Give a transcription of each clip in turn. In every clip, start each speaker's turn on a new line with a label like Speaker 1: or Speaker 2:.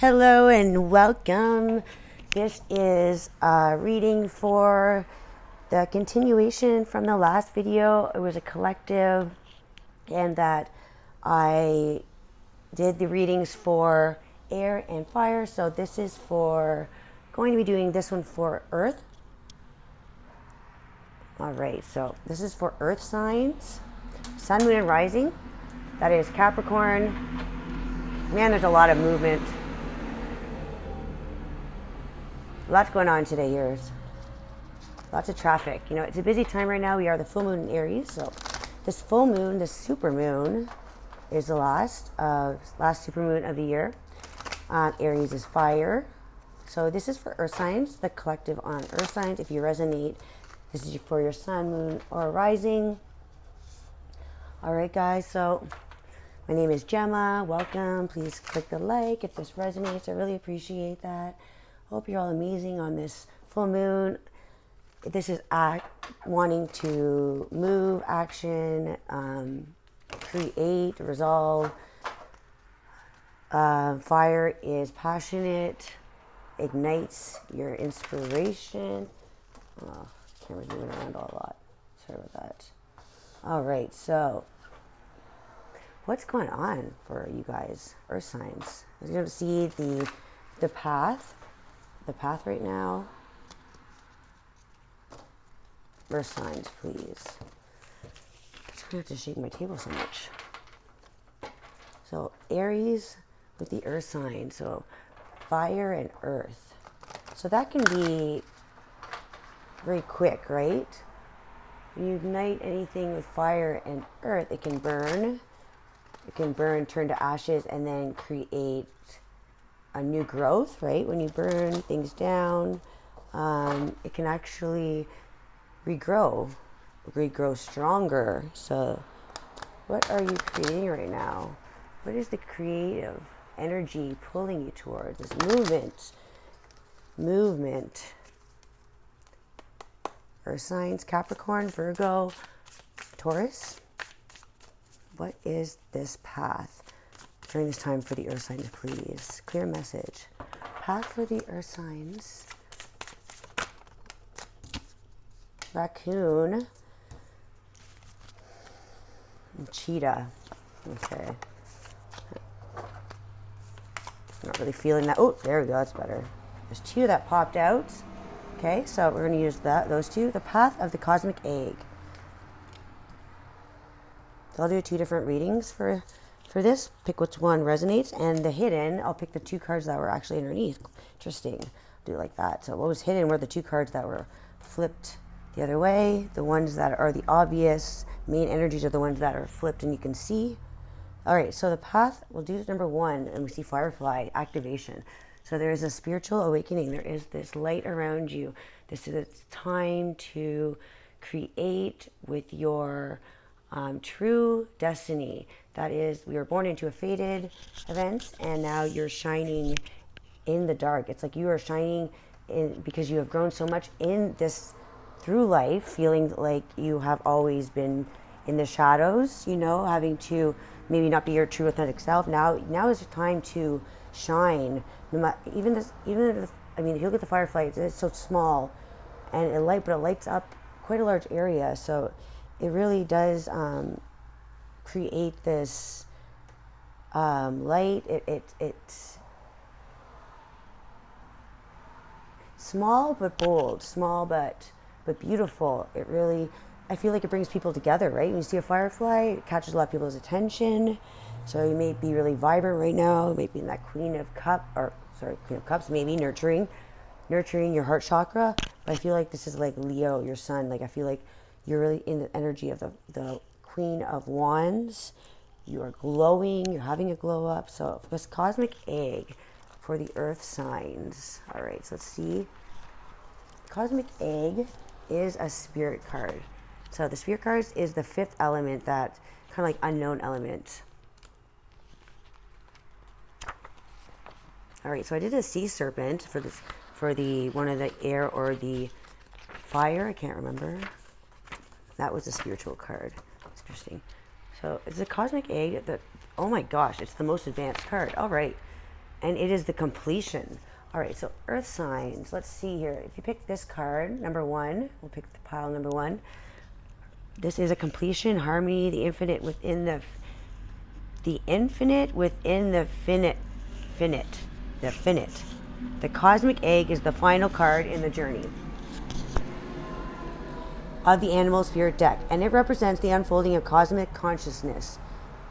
Speaker 1: Hello and welcome. This is a reading for the continuation from the last video. It was a collective, and that I did the readings for air and fire. So this is for, going to be doing this one for earth. All right, so this is for earth signs, sun, moon, and rising. That is Capricorn. Man, there's a lot of movement. Lots going on today, yours. Lots of traffic. You know, it's a busy time right now. We are the full moon in Aries. So this full moon, this super moon, is the last super moon of the year. Aries is fire. So this is for earth signs, the collective on earth signs. If you resonate, this is for your sun, moon, or rising. All right, guys. So my name is Gemma. Welcome. Please click the like if this resonates. I really appreciate that. Hope you're all amazing on this full moon. This is wanting to move, action, create, resolve. Fire is passionate, ignites your inspiration. Oh, camera's moving around a lot. Sorry about that. All right, so what's going on for you guys, earth signs? You're going to see the path. The path right now. Earth signs, please. I'm just gonna have to shake my table so much. So Aries with the earth sign, so fire and earth. So that can be very quick, right? When you ignite anything with fire and earth, it can burn. It can burn, turn to ashes, and then create a new growth, right? When you burn things down, it can actually regrow stronger. So what are you creating right now? What is the creative energy pulling you towards? This movement. Earth signs, Capricorn, Virgo, Taurus. What is this path during this time for the earth signs, please? Clear message. Path for the earth signs. Raccoon. And cheetah. Okay. Not really feeling that. Oh, there we go. That's better. There's two that popped out. Okay, so we're going to use those two. The path of the cosmic egg. So I'll do two different readings for this. Pick which one resonates, and the hidden, I'll pick the two cards that were actually underneath. Interesting. Do it like that. So what was hidden were the two cards that were flipped the other way. The ones that are the obvious main energies are the ones that are flipped and you can see. All right, so the path, we'll do number one, and we see firefly activation. So there is a spiritual awakening. There is this light around you. This is time to create with your true destiny. That is, we were born into a fated event, and now you're shining in the dark. It's like you are shining in because you have grown so much in this through life, feeling like you have always been in the shadows, you know, having to maybe not be your true authentic self. Now is the time to shine. Even if, I mean, if you look at the firefly, it's so small, and it lights up quite a large area. So it really does create this light. It's small but bold, small but beautiful. It really, I feel like it brings people together, right? When you see a firefly, it catches a lot of people's attention. So you may be really vibrant right now, maybe in that Queen of Cups, maybe nurturing your heart chakra. But I feel like this is like Leo, your sun. Like I feel like you're really in the energy of the Queen of Wands. You are glowing. You're having a glow up. So this cosmic egg for the earth signs. All right, so let's see. Cosmic egg is a spirit card. So the spirit cards is the fifth element, that kind of like unknown element. All right, so I did a sea serpent for this, for the one of the air or the fire. I can't remember. That was a spiritual card. It's interesting. So it's a cosmic egg that, oh my gosh, it's the most advanced card. All right. and it is the completion. All right, so earth signs. Let's see here. If you pick this card, number 1, we'll pick the pile number 1. This is a completion, harmony, the infinite within the infinite within the finite. The cosmic egg is the final card in the journey of the animal spirit deck, and it represents the unfolding of cosmic consciousness.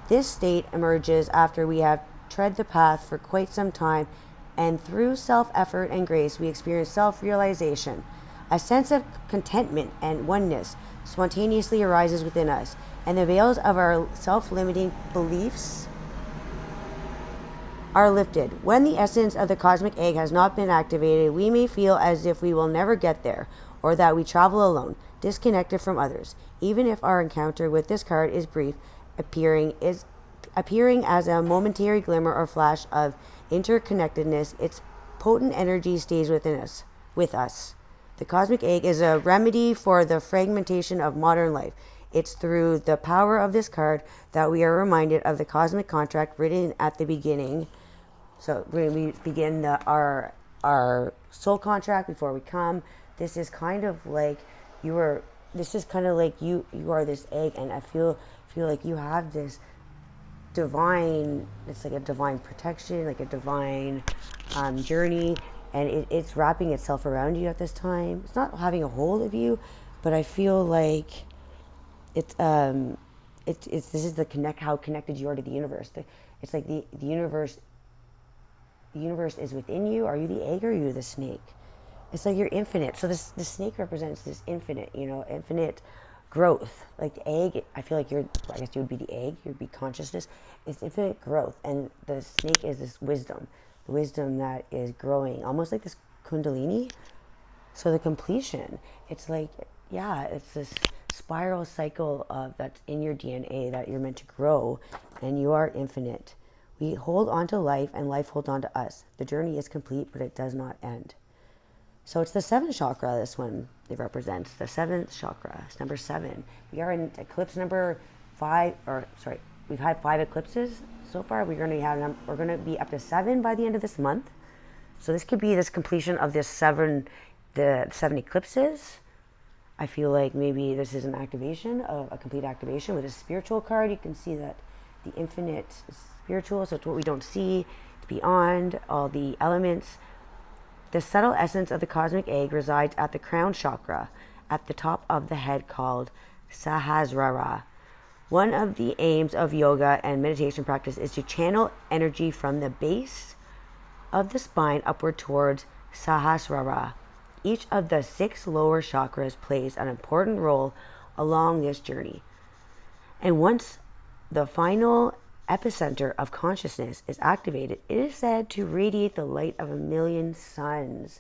Speaker 1: This state emerges after we have tread the path for quite some time, and through self-effort and grace we experience self-realization. A sense of contentment and oneness spontaneously arises within us, and the veils of our self-limiting beliefs are lifted. When the essence of the cosmic egg has not been activated, we may feel as if we will never get there, or that we travel alone, disconnected from others. Even if our encounter with this card is brief, appearing as a momentary glimmer or flash of interconnectedness, its potent energy stays with us. The cosmic egg is a remedy for the fragmentation of modern life. It's through the power of this card that we are reminded of the cosmic contract written at the beginning. So when we begin our soul contract before we come, this is kind of like you are this this egg, and I feel like you have this divine, it's like a divine protection, like a divine journey, and it's wrapping itself around you at this time. It's not having a hold of you, but I feel like it's this is how connected you are to the universe. It's like the universe is within you. Are you the egg or are you the snake? It's like you're infinite. So the snake represents this infinite, infinite growth. Like the egg, I feel like I guess you would be the egg, you'd be consciousness. It's infinite growth. And the snake is this wisdom, the wisdom that is growing, almost like this kundalini. So the completion, it's like, yeah, it's this spiral cycle of that's in your DNA that you're meant to grow, and you are infinite. We hold on to life, and life holds on to us. The journey is complete, but it does not end. So it's the 7th chakra, this one, it represents the 7th chakra. It's number 7. We are in eclipse number 5, we've had 5 eclipses so far. We're going to be up to 7 by the end of this month. So this could be this completion of the 7 eclipses. I feel like maybe this is an activation, of a complete activation with a spiritual card. You can see that the infinite is spiritual, so it's what we don't see. It's beyond all the elements. The subtle essence of the cosmic egg resides at the crown chakra, at the top of the head, called Sahasrara. One of the aims of yoga and meditation practice is to channel energy from the base of the spine upward towards Sahasrara. Each of the 6 lower chakras plays an important role along this journey. And once the final epicenter of consciousness is activated, it is said to radiate the light of 1,000,000 suns.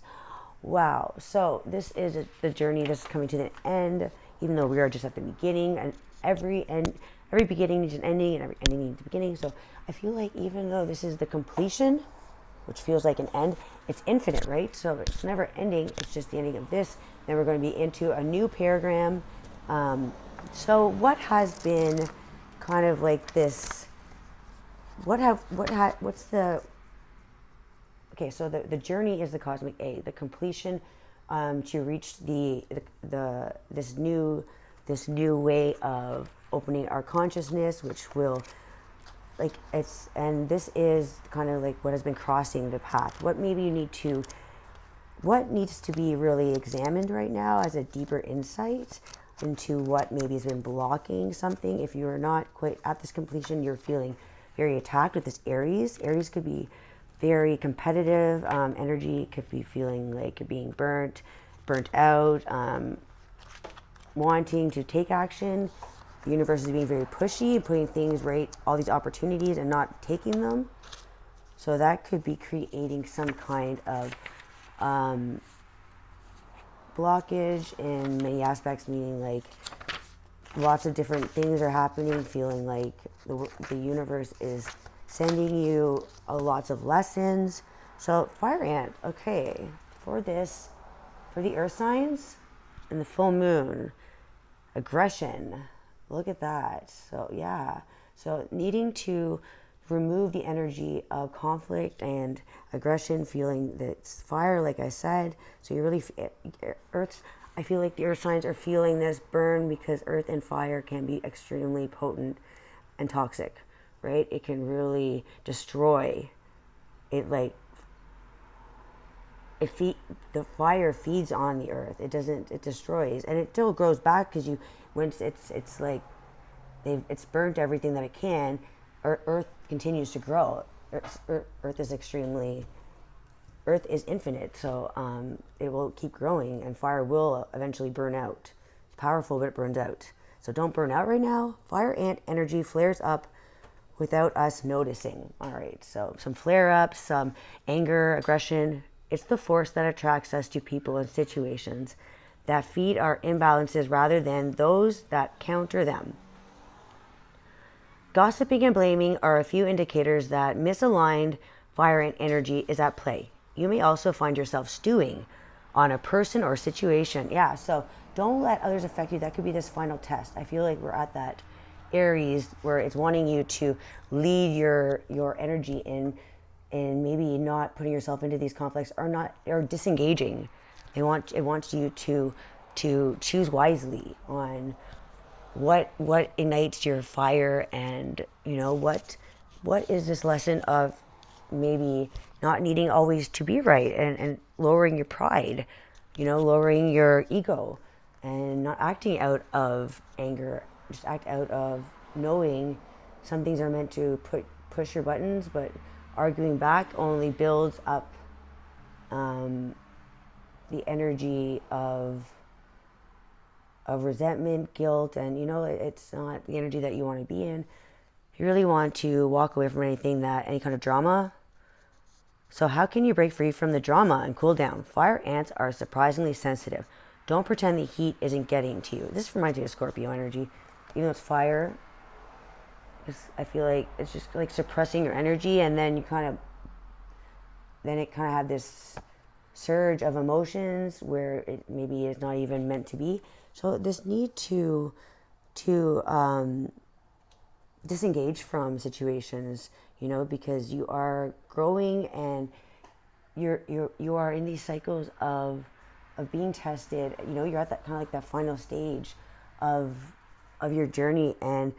Speaker 1: Wow. So this is the journey. This is coming to the end, even though we are just at the beginning, and every beginning needs an ending, and every ending needs a beginning. So I feel like even though this is the completion, which feels like an end, it's infinite, right? So it's never ending. It's just the ending of this. Then we're going to be into a new paragram. So what has been kind of like this? Okay, so the journey is the cosmic egg, the completion to reach this new way of opening our consciousness, which will, like, and this is kind of like what has been crossing the path. What needs to be really examined right now as a deeper insight into what maybe has been blocking something. If you're not quite at this completion, you're feeling very attacked with this Aries. Aries could be very competitive. Energy could be feeling like you're being burnt out, wanting to take action. The universe is being very pushy, putting things right, all these opportunities, and not taking them. So that could be creating some kind of blockage in many aspects, meaning like lots of different things are happening, feeling like the universe is sending you lots of lessons. So fire ant, okay, for the earth signs and the full moon, aggression, look at that. So yeah, so needing to remove the energy of conflict and aggression, feeling that fire, like I said. So you really, Earth's, I feel like the earth signs are feeling this burn, because earth and fire can be extremely potent and toxic, right? It can really destroy it. Like, the fire feeds on the earth. It doesn't, it destroys, and it still grows back, because once it's like it's burnt everything that it can. Earth continues to grow. Earth is infinite, so it will keep growing, and fire will eventually burn out. It's powerful, but it burns out. So don't burn out right now. Fire ant energy flares up without us noticing. All right, so some flare-ups, some anger, aggression. It's the force that attracts us to people and situations that feed our imbalances rather than those that counter them. Gossiping and blaming are a few indicators that misaligned fire and energy is at play. You may also find yourself stewing on a person or situation. Yeah, so don't let others affect you. That could be this final test. I feel like we're at that Aries where it's wanting you to lead your energy in, and maybe not putting yourself into these conflicts, or disengaging. It wants you to choose wisely on what ignites your fire, and what is this lesson of maybe not needing always to be right, and lowering your pride, lowering your ego, and not acting out of anger. Just act out of knowing some things are meant to push your buttons, but arguing back only builds up the energy of resentment, guilt, and it's not the energy that you want to be in. You really want to walk away from any kind of drama. So how can you break free from the drama and cool down? Fire ants are surprisingly sensitive. Don't pretend the heat isn't getting to you. This reminds me of Scorpio energy. Even though it's fire, I feel like it's just like suppressing your energy, and then it kind of have this surge of emotions where it maybe is not even meant to be. So this need to disengage from situations, because you are growing, and you are in these cycles of being tested. You're at that kind of like that final stage of your journey, and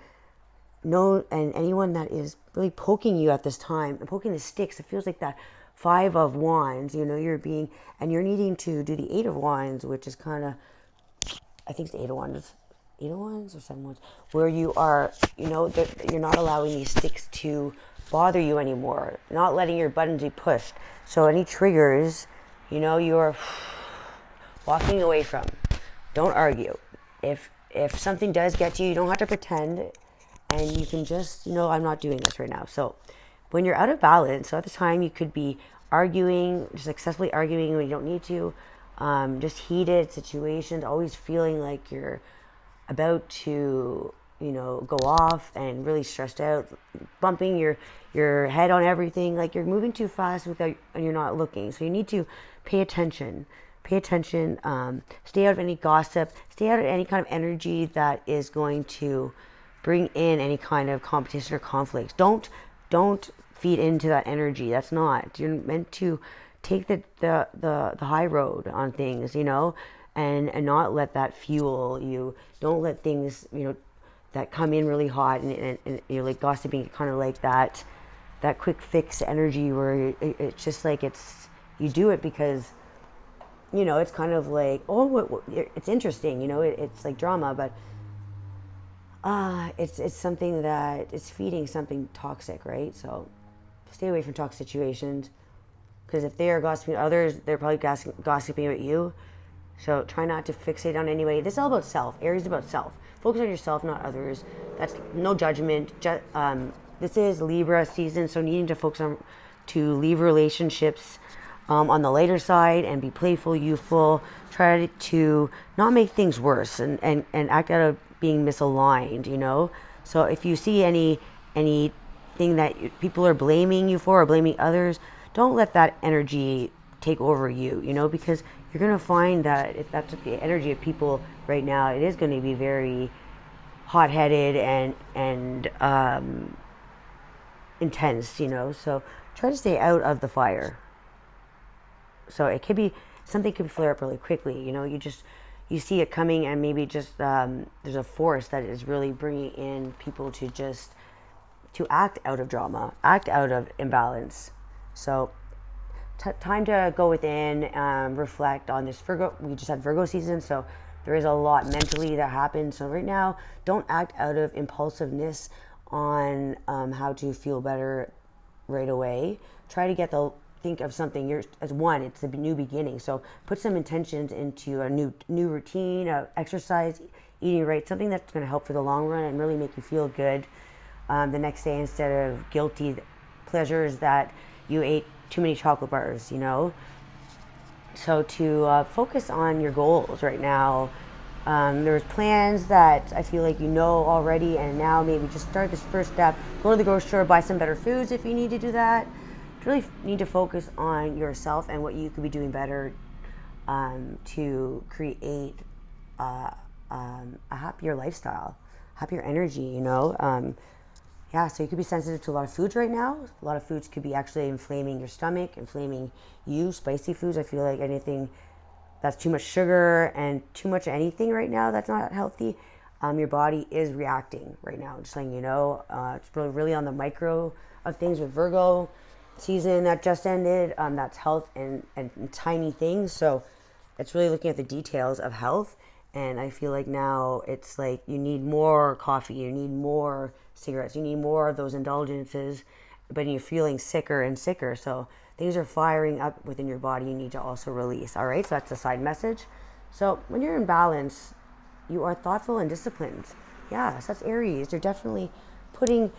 Speaker 1: anyone that is really poking you at this time and poking the sticks, it feels like that 5 of Wands. You're needing to do the 8 of Wands, which is kind of, I think it's the 8 of Wands or 7 Wands, where you are, you're not allowing these sticks to bother you anymore, not letting your buttons be pushed. So any triggers, you're walking away from. Don't argue. If something does get to you, you don't have to pretend, and you can just, I'm not doing this right now. So when you're out of balance, so at the time you could be arguing, just successfully arguing when you don't need to, just heated situations, always feeling like you're about to, go off and really stressed out, bumping your head on everything, like you're moving too fast and you're not looking. So you need to pay attention, stay out of any gossip, stay out of any kind of energy that is going to bring in any kind of competition or conflict. Don't feed into that energy. That's not, you're meant to take the high road on things, and not let that fuel you. Don't let things, that come in really hot and you're like gossiping, kind of like that quick fix energy where it's just like you do it because, it's kind of like, it's interesting, it's like drama, but it's something that is feeding something toxic, right? So stay away from toxic situations, because if they are gossiping others, they're probably gossiping about you. So try not to fixate on anybody. This is all about self. Aries is about self. Focus on yourself, not others. That's no judgment. This is Libra season, so needing to focus on to leave relationships on the lighter side and be playful, youthful. Try to not make things worse and act out of being misaligned, So if you see anything that people are blaming you for or blaming others, don't let that energy take over you, because you're going to find that if that's the energy of people right now, it is going to be very hot-headed and intense, you know, so try to stay out of the fire. So it could be, something could flare up really quickly, you know, you see it coming, and maybe just there's a force that is really bringing in people to act out of drama, act out of imbalance. So time to go within, reflect on this Virgo. We just had Virgo season, so there is a lot mentally that happens. So right now, don't act out of impulsiveness on how to feel better right away. Try to think of something as one. It's the new beginning. So put some intentions into a new routine, exercise, eating right, something that's going to help for the long run and really make you feel good the next day, instead of guilty pleasures that you ate too many chocolate bars, you know. So to focus on your goals right now. There's plans that I feel like you know already, and now maybe just start this first step. Go to the grocery store, buy some better foods if you need to do that. You really need to focus on yourself and what you could be doing better to create a happier lifestyle, happier energy, you know. Yeah, so you could be sensitive to a lot of foods right now. A lot of foods could be actually inflaming your stomach, inflaming you. Spicy foods, I feel like anything that's too much sugar and too much anything right now that's not healthy, your body is reacting right now. Just letting you know, it's really on the micro of things with Virgo season that just ended. That's health and tiny things. So it's really looking at the details of health. And I feel like now it's like you need more coffee, you need more cigarettes, you need more of those indulgences, but you're feeling sicker and sicker. So things are firing up within your body. You need to also release. All right, so that's the side message. So when you're in balance, you are thoughtful and disciplined. Yeah, so that's Aries. You're definitely putting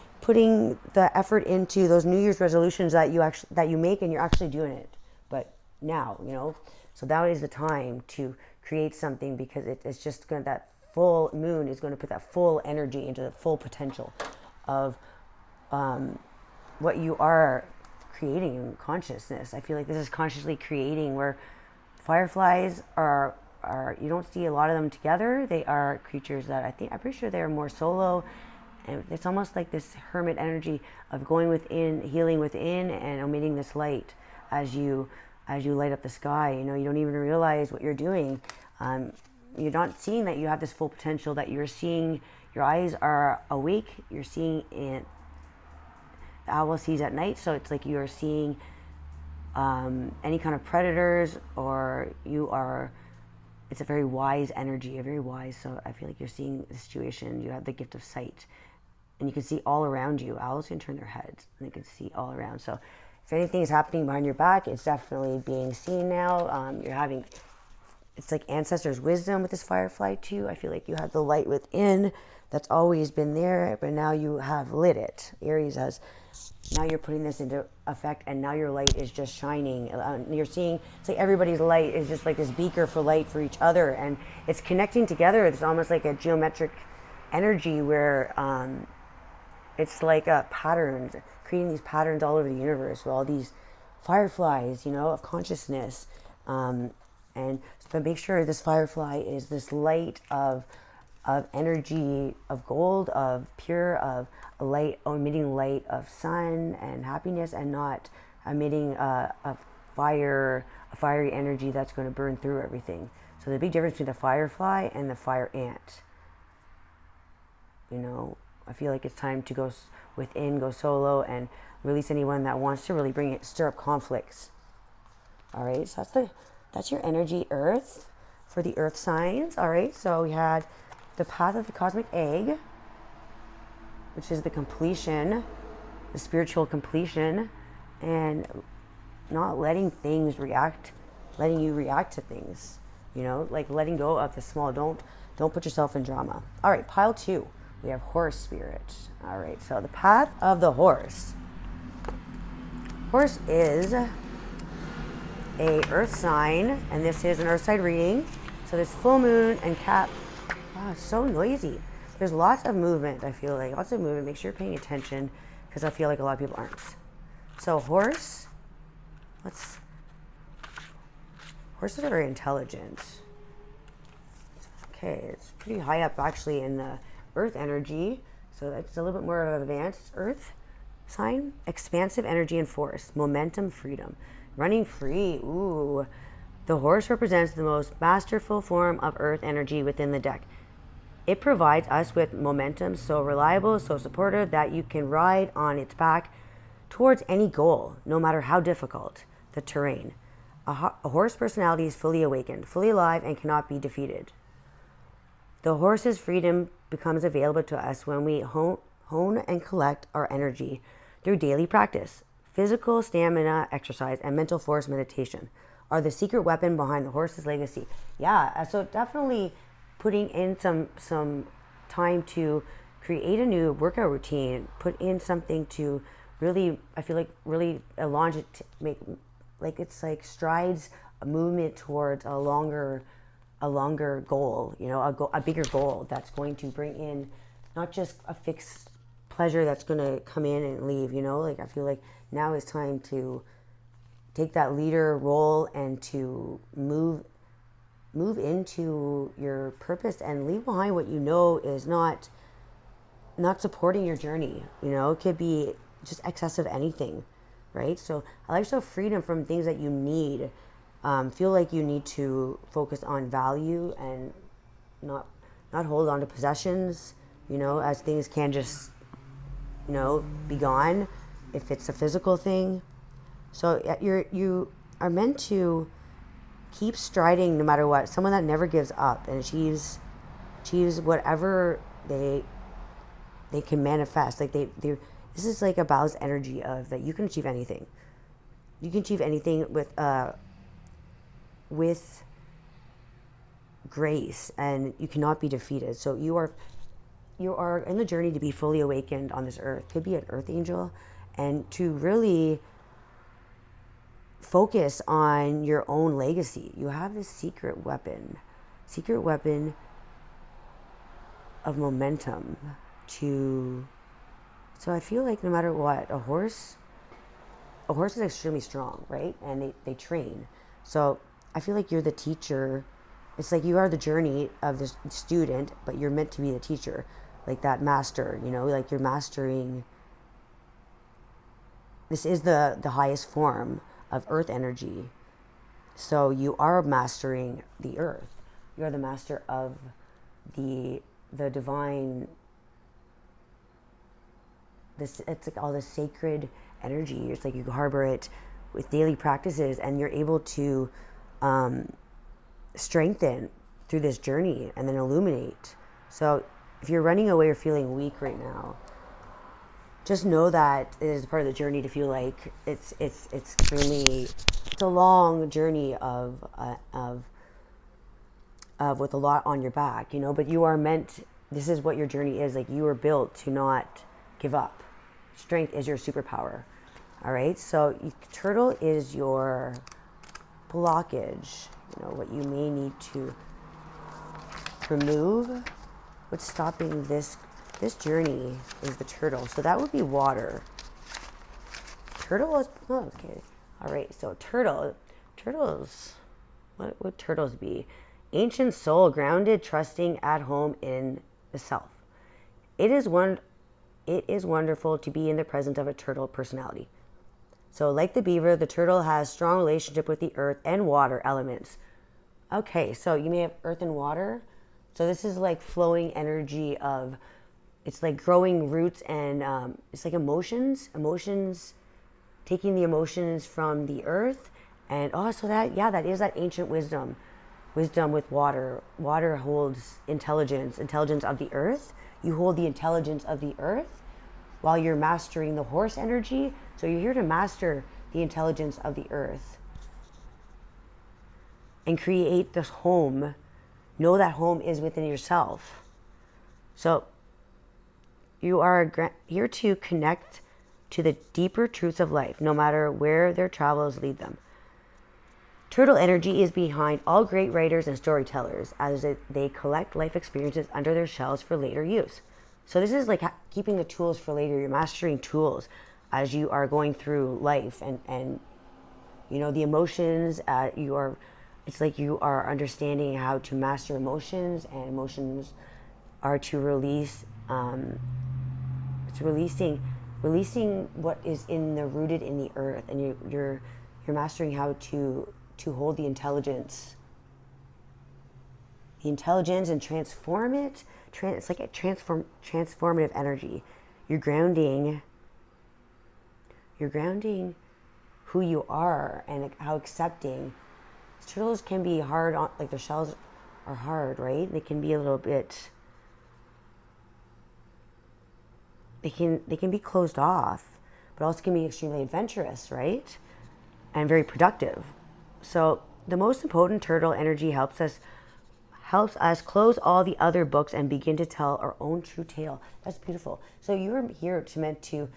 Speaker 1: the effort into those New Year's resolutions that you make, and you're actually doing it. But now, you know, so that is the time to create something, because it's just going to, that full moon is going to put that full energy into the full potential of what you are creating in consciousness. I feel like this is consciously creating, where fireflies are you don't see a lot of them together. They are creatures that I'm pretty sure they're more solo, and it's almost like this hermit energy of going within, healing within, and emitting this light as you light up the sky. You know, you don't even realize what you're doing. You're not seeing that you have this full potential, that you're seeing, your eyes are awake, you're seeing it. The owl sees at night, so it's like you are seeing any kind of predators, or it's a very wise energy, so I feel like you're seeing the situation. You have the gift of sight, and you can see all around you. Owls can turn their heads, and they can see all around. So if anything is happening behind your back, it's definitely being seen now. It's like ancestors' wisdom with this firefly too. I feel like you have the light within that's always been there, but now you have lit it. Aries has, now you're putting this into effect, and now your light is just shining. You're seeing, it's like everybody's light is just like this beaker for light for each other, and it's connecting together. It's almost like a geometric energy where it's like a pattern, creating these patterns all over the universe with all these fireflies, you know, of consciousness. But make sure this firefly is this light of energy, of gold, of pure, of light, emitting light of sun and happiness, and not emitting a fiery energy that's going to burn through everything. So the big difference between the firefly and the fire ant. You know, I feel like it's time to go within, go solo, and release anyone that wants to really stir up conflicts. All right, so that's your energy, Earth, for the Earth signs. All right, so we had the path of the cosmic egg, which is the completion, the spiritual completion, and not letting things letting you react to things, you know, like letting go of the small. Don't put yourself in drama. All right, pile 2, we have horse spirit. All right, so the path of the horse. Horse is a earth sign, and this is an earth side reading. So there's full moon and cap. Wow, it's so noisy. There's lots of movement. I feel like lots of movement. Make sure you're paying attention, because I feel like a lot of people aren't. So horses are very intelligent. Okay, it's pretty high up actually in the earth energy, so that's a little bit more of advanced earth. sign, expansive energy and force, momentum, freedom, running free. Ooh, the horse represents the most masterful form of earth energy within the deck. It provides us with momentum, so reliable, so supportive that you can ride on its back towards any goal, no matter how difficult the terrain. A horse personality is fully awakened, fully alive, and cannot be defeated. The horse's freedom becomes available to us when we hone and collect our energy through daily practice. Physical stamina, exercise, and mental force meditation are the secret weapon behind the horse's legacy. Yeah, so definitely putting in some time to create a new workout routine, put in something to really, I feel like really launch it, make like it's like strides a movement towards a longer goal, you know, a bigger goal that's going to bring in not just a fixed pleasure that's going to come in and leave, you know. Like I feel like now is time to take that leader role and to move into your purpose and leave behind what you know is not supporting your journey. You know, it could be just excess of anything, right? So I like to have freedom from things that you need. Feel like you need to focus on value and not hold on to possessions, you know, as things can just, you know, be gone if it's a physical thing. So you are meant to keep striding no matter what. Someone that never gives up and achieves whatever they can manifest. Like they this is like a balanced energy of that you can achieve anything. You can achieve anything with grace, and you cannot be defeated. So you are in the journey to be fully awakened on this earth. Could be an earth angel, and to really focus on your own legacy. You have this secret weapon of momentum to. So I feel like no matter what, a horse is extremely strong, right? And they train. So I feel like you're the teacher. It's like you are the journey of the student, but you're meant to be the teacher, like that master, you know, like you're mastering. This is the highest form of earth energy. So you are mastering the earth. You're the master of the divine. It's like all this sacred energy. It's like you harbor it with daily practices, and you're able to strengthen through this journey and then illuminate. So if you're running away or feeling weak right now, just know that it is part of the journey to feel like it's a long journey of with a lot on your back, you know, but you are meant, this is what your journey is. Like you were built to not give up. Strength is your superpower. All right. So turtle is your blockage, you know, what you may need to remove. What's stopping this journey is the turtle. So that would be water. Turtle is, oh, okay. All right. So turtles, what would turtles be? Ancient soul, grounded, trusting, at home in the self. It is wonderful to be in the presence of a turtle personality. So like the beaver, the turtle has strong relationship with the earth and water elements. Okay, so you may have earth and water. So this is like flowing energy of, it's like growing roots, and it's like emotions, taking the emotions from the earth. And so that is that ancient wisdom with water. Water holds intelligence of the earth. You hold the intelligence of the earth while you're mastering the horse energy. So you're here to master the intelligence of the earth and create this home. Know that home is within yourself. So you are here to connect to the deeper truths of life, no matter where their travels lead them. Turtle energy is behind all great writers and storytellers, as they collect life experiences under their shells for later use. So this is like keeping the tools for later. You're mastering tools as you are going through life, and you know, the emotions. It's like you are understanding how to master emotions, and emotions are to release. It's releasing releasing what is rooted in the earth, and you're mastering how to hold the intelligence and transform it. It's like a transformative energy. You're grounding who you are and how accepting. Turtles can be hard on, like their shells are hard, right? They can be a little bit, they can be closed off, but also can be extremely adventurous, right? And very productive. So the most important turtle energy helps us close all the other books and begin to tell our own true tale. That's beautiful. So you're here meant to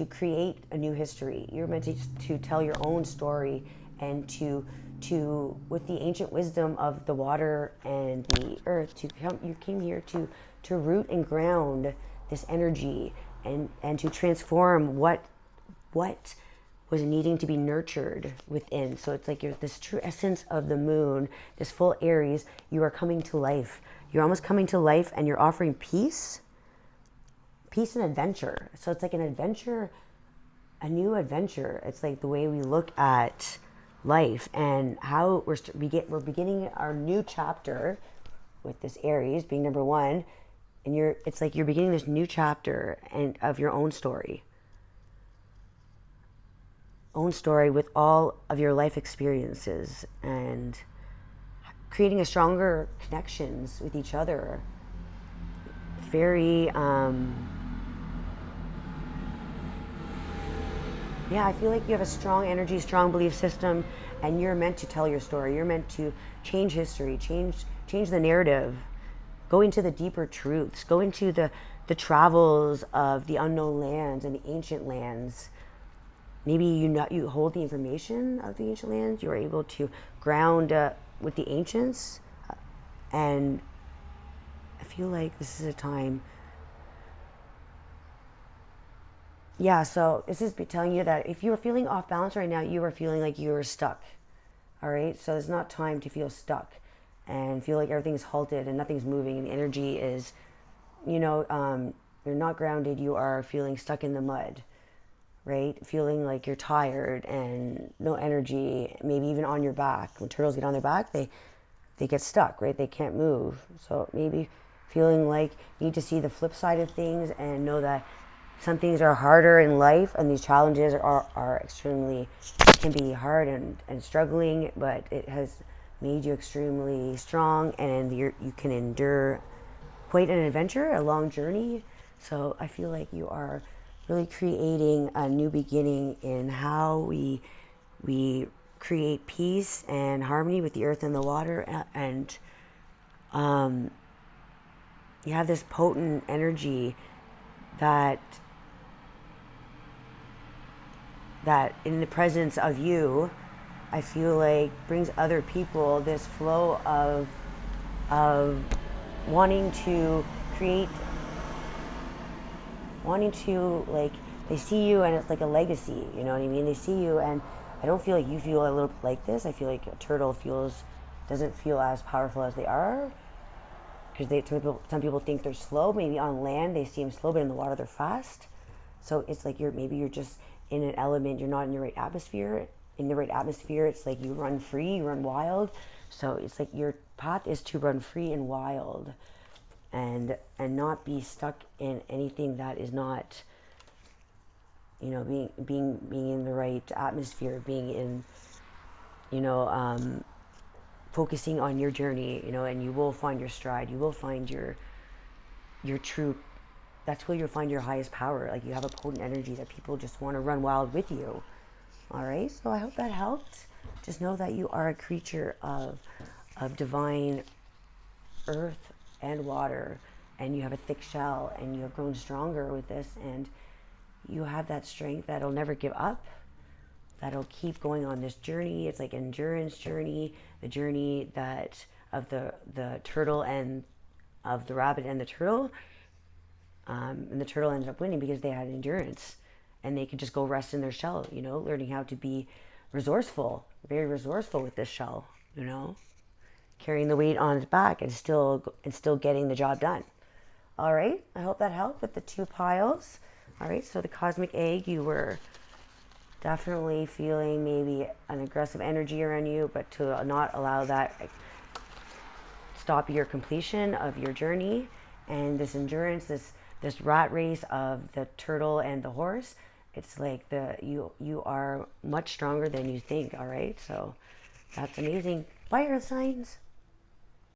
Speaker 1: create a new history. You're meant to tell your own story, and to with the ancient wisdom of the water and the earth, you came here to root and ground this energy, and to transform what was needing to be nurtured within. So it's like you're this true essence of the moon, this full Aries. You are coming to life. You're almost coming to life, and you're offering peace and adventure. So it's like an adventure, a new adventure. It's like the way we look at life and how we're beginning our new chapter with this Aries being number one. And it's like you're beginning this new chapter of your own story with all of your life experiences, and creating a stronger connections with each other. Very I feel like you have a strong energy, strong belief system, and you're meant to tell your story. You're meant to change history, change the narrative, go into the deeper truths, go into the travels of the unknown lands and the ancient lands. Maybe you hold the information of the ancient lands. You're able to ground with the ancients, and I feel like this is a time. Yeah, so this is telling you that if you are feeling off balance right now, you are feeling like you are stuck. All right, so it's not time to feel stuck and feel like everything's halted and nothing's moving, and the energy is, you're not grounded. You are feeling stuck in the mud, right? Feeling like you're tired and no energy, maybe even on your back. When turtles get on their back, they get stuck, right? They can't move. So maybe feeling like you need to see the flip side of things and know that some things are harder in life, and these challenges are extremely, can be hard and struggling, but it has made you extremely strong, and you can endure quite an adventure, a long journey. So I feel like you are really creating a new beginning in how we create peace and harmony with the earth and the water, and you have this potent energy that in the presence of you, I feel like brings other people this flow of wanting to create, like, they see you and it's like a legacy, you know what I mean? They see you, and I don't feel like you feel a little bit like this. I feel like a turtle doesn't feel as powerful as they are, because some people think they're slow. Maybe on land they seem slow, but in the water they're fast. So it's like you're just in an element, you're not in your right atmosphere. In the right atmosphere, it's like you run free, you run wild. So it's like your path is to run free and wild, and not be stuck in anything that is not, being in the right atmosphere, being in, focusing on your journey, and you will find your stride. You will find your true, that's where you'll find your highest power. Like, you have a potent energy that people just want to run wild with you. All right, so I hope that helped. Just know that you are a creature of divine earth and water, and you have a thick shell, and you have grown stronger with this, and you have that strength that'll never give up, that'll keep going on this journey. It's like an endurance journey, the journey that of the turtle and of the rabbit and the turtle. And the turtle ended up winning because they had endurance, and they could just go rest in their shell, learning how to be resourceful, very resourceful with this shell, carrying the weight on its back and still getting the job done. All right, I hope that helped with the 2 piles. All right, so the cosmic egg, you were definitely feeling maybe an aggressive energy around you, but to not allow that stop your completion of your journey. And this endurance, this rat race of the turtle and the horse, it's like you are much stronger than you think. All right, so that's amazing. Bye, earth signs.